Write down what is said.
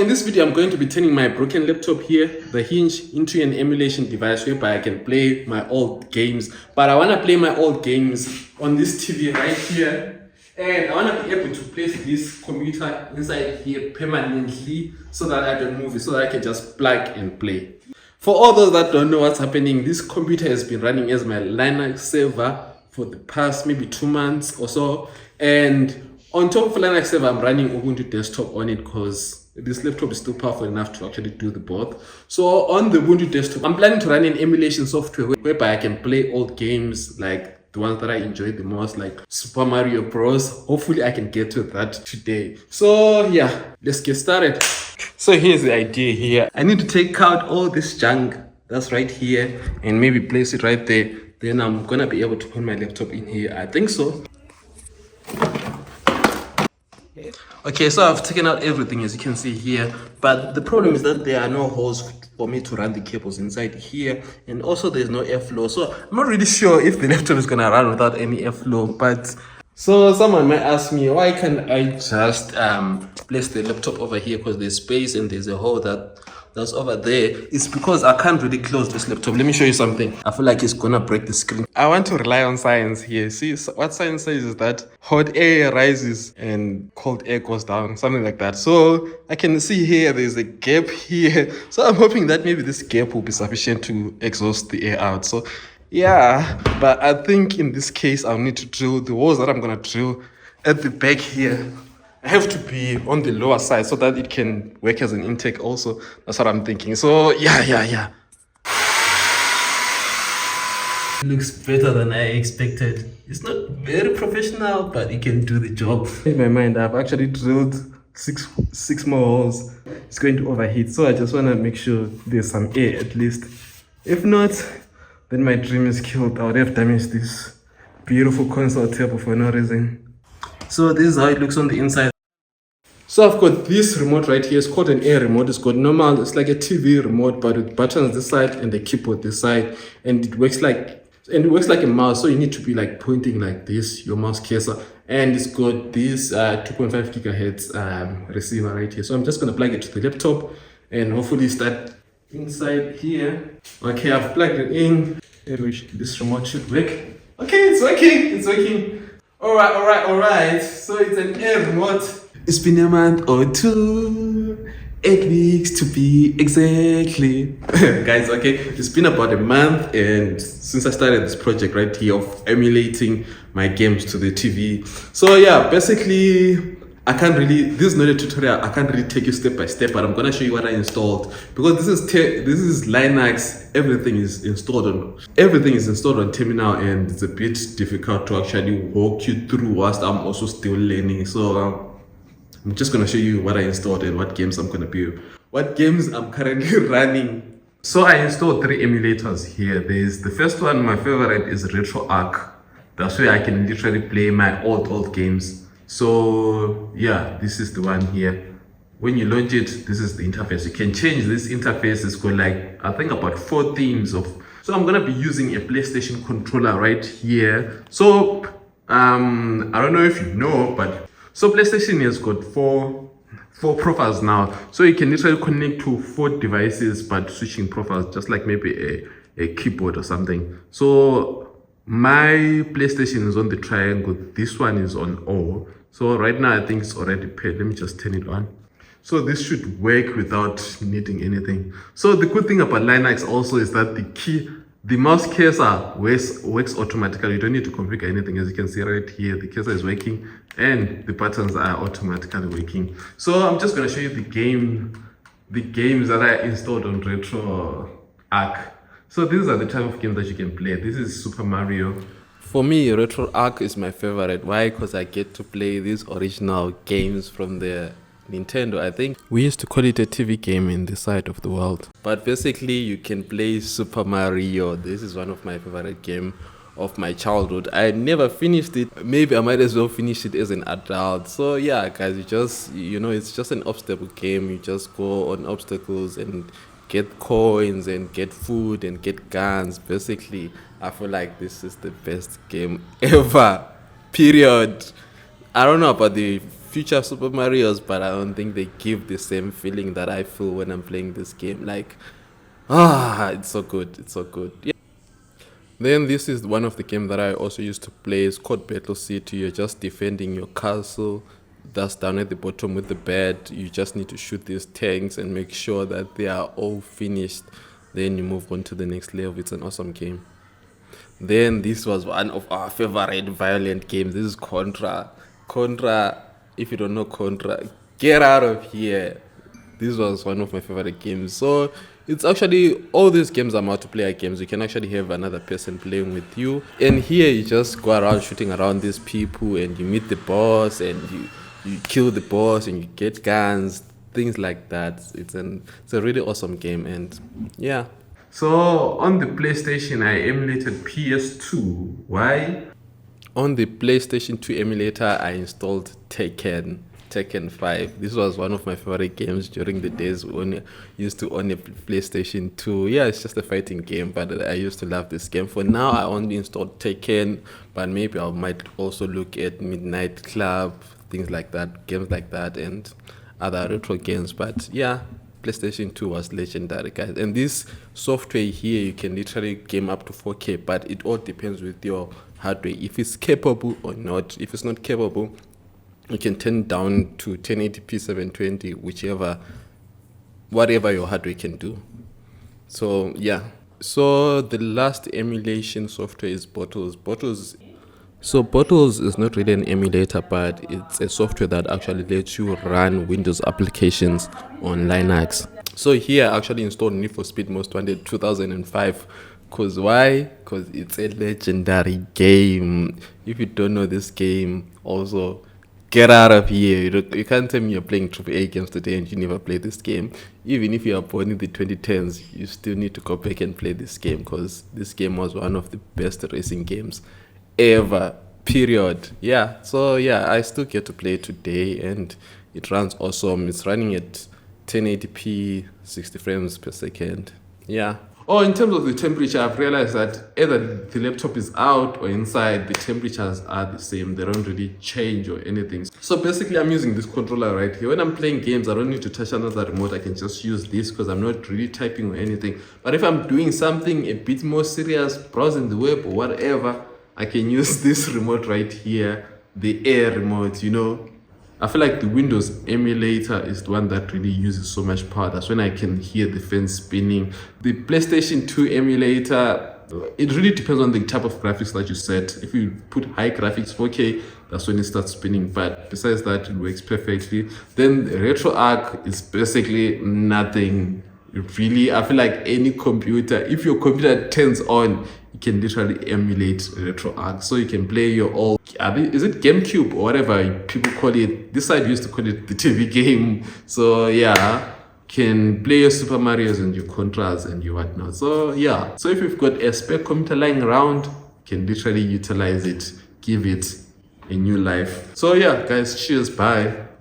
in this video, I'm going to be turning my broken laptop here, the hinge, into an emulation device whereby I can play my old games. But I want to play my old games on this TV right here. And I want to be able to place this computer inside here permanently so that I don't move it, so that I can just plug and play. For all those that don't know what's happening, this computer has been running as my Linux server for the past maybe 2 months or so. And on top of Linux server, I'm running Ubuntu Desktop on it because this laptop is still powerful enough to actually do the both. So on the Ubuntu Desktop, I'm planning to run an emulation software whereby I can play old games like the ones that I enjoy the most, like Super Mario Bros. Hopefully I can get to that today. So yeah, let's get started. So here's the idea here. I need to take out all this junk that's right here and maybe place it right there. Then I'm gonna be able to put my laptop in here. I think so. Okay, so I've taken out everything as you can see here, but the problem is that there are no holes for me to run the cables inside here, and also there's no airflow. So I'm not really sure if the laptop is gonna run without any airflow. But so someone might ask me, why can't I just place the laptop over here because there's space and there's a hole that's over there? It's because I can't really close this laptop. Let me show you something. I feel like it's gonna break the screen. I want to rely on science here. See, what science says is that hot air rises and cold air goes down, something like that. So I can see here there's a gap here. So I'm hoping that maybe this gap will be sufficient to exhaust the air out. So yeah, but I think in this case I'll need to drill the holes that I'm gonna drill at the back here. I have to be on the lower side so that it can work as an intake also. That's what I'm thinking. So yeah. It looks better than I expected. It's not very professional, but it can do the job. In my mind, I've actually drilled six more holes. It's going to overheat, so I just want to make sure there's some air at least. If not, then my dream is killed. I would have damaged this beautiful console table for no reason. So this is how it looks on the inside. So I've got this remote right here. It's called an air remote. It's got normal, it's like a TV remote, but with buttons this side and the keyboard this side. And it works like a mouse. So you need to be like pointing like this, your mouse cursor. And it's got this 2.5 gigahertz receiver right here. So I'm just gonna plug it to the laptop and hopefully start inside here. Okay, I've plugged it in. This remote should work. Okay, it's working. All right. So it's an air remote. It's been a month or two, 8 weeks to be exactly. Guys, okay, it's been about a month and since I started this project right here of emulating my games to the TV. So yeah, basically, this is not a tutorial. I can't really take you step by step, but I'm gonna show you what I installed because this is Linux. Everything is installed on terminal, and it's a bit difficult to actually walk you through whilst I'm also still learning. So I'm just gonna show you what I installed and what games I'm currently running. So I installed 3 emulators here. There's the first one, my favorite is RetroArch. That's where I can literally play my old games. So yeah, this is the one here. When you launch it, this is the interface. You can change this interface. It's got like, I think about 4 themes of. So I'm gonna be using a PlayStation controller right here. So I don't know if you know, but so PlayStation has got four profiles now. So you can literally connect to 4 devices, but switching profiles, just like maybe a keyboard or something. So my PlayStation is on the triangle. This one is on O. So right now I think it's already paired. Let me just turn it on. So this should work without needing anything. So the good thing about Linux also is that the mouse cursor works automatically. You don't need to configure anything. As you can see right here, the cursor is working and the buttons are automatically working. So I'm just going to show you the games that I installed on RetroArch. So these are the type of games that you can play. This is Super Mario. For me, RetroArch is my favorite. Why? Because I get to play these original games from the Nintendo. I think we used to call it a TV game in this side of the world. But basically, you can play Super Mario. This is one of my favorite games of my childhood. I never finished it. Maybe I might as well finish it as an adult. So yeah, guys, it's just an obstacle game. You just go on obstacles and get coins and get food and get guns. Basically, I feel like this is the best game ever. Period. I don't know about the future Super Marios, but I don't think they give the same feeling that I feel when I'm playing this game. Like, it's so good. It's so good. Yeah. Then this is one of the games that I also used to play. It's called Battle City. You're just defending your castle. That's down at the bottom with the bed. You just need to shoot these tanks and make sure that they are all finished. Then you move on to the next level. It's an awesome game. Then this was one of our favorite violent games. This is Contra. Contra, if you don't know Contra, get out of here. This was one of my favorite games. So it's actually, all these games are multiplayer games. You can actually have another person playing with you. And here you just go around shooting around these people and you meet the boss and you kill the boss and you get guns, things like that. It's a really awesome game, and yeah. So on the PlayStation, I emulated PS2. Why? On the PlayStation 2 emulator, I installed Tekken 5. This was one of my favorite games during the days when I used to own a PlayStation 2. Yeah, it's just a fighting game, but I used to love this game. For now, I only installed Tekken, but maybe I might also look at Midnight Club, things like that, games like that, and other retro games. But yeah, PlayStation 2 was legendary, guys. And this software here, you can literally game up to 4K, but it all depends with your hardware, if it's capable or not. If it's not capable, you can turn down to 1080p 720, whatever your hardware can do. So yeah. So the last emulation software is Bottles. Bottles is not really an emulator, but it's a software that actually lets you run Windows applications on Linux. So here I actually installed Need for Speed Most Wanted 2005. Cause why? Cause it's a legendary game. If you don't know this game, also get out of here. You can't tell me you're playing AAA games today and you never played this game. Even if you are born in the 2010s, you still need to go back and play this game, because this game was one of the best racing games ever, period. Yeah, so yeah, I still get to play it today and it runs awesome. It's running at 1080p 60 frames per second. Yeah. Oh, in terms of the temperature, I've realized that either the laptop is out or inside, the temperatures are the same. They don't really change or anything. So basically, I'm using this controller right here. When I'm playing games, I don't need to touch another remote. I can just use this because I'm not really typing or anything. But if I'm doing something a bit more serious, browsing the web or whatever, I can use this remote right here, the air remote, I feel like the Windows emulator is the one that really uses so much power. That's when I can hear the fan spinning. The PlayStation 2 emulator, it really depends on the type of graphics that you set. If you put high graphics 4K, that's when it starts spinning. But besides that, it works perfectly. Then the RetroArch is basically nothing. Really, I feel like any computer, if your computer turns on, you can literally emulate RetroArch. So you can play your old, is it GameCube or whatever people call it? This side used to call it the TV game. So yeah, can play your Super Marios and your Contras and your whatnot. So yeah, so if you've got a spare computer lying around, you can literally utilize it, give it a new life. So yeah, guys, cheers, bye.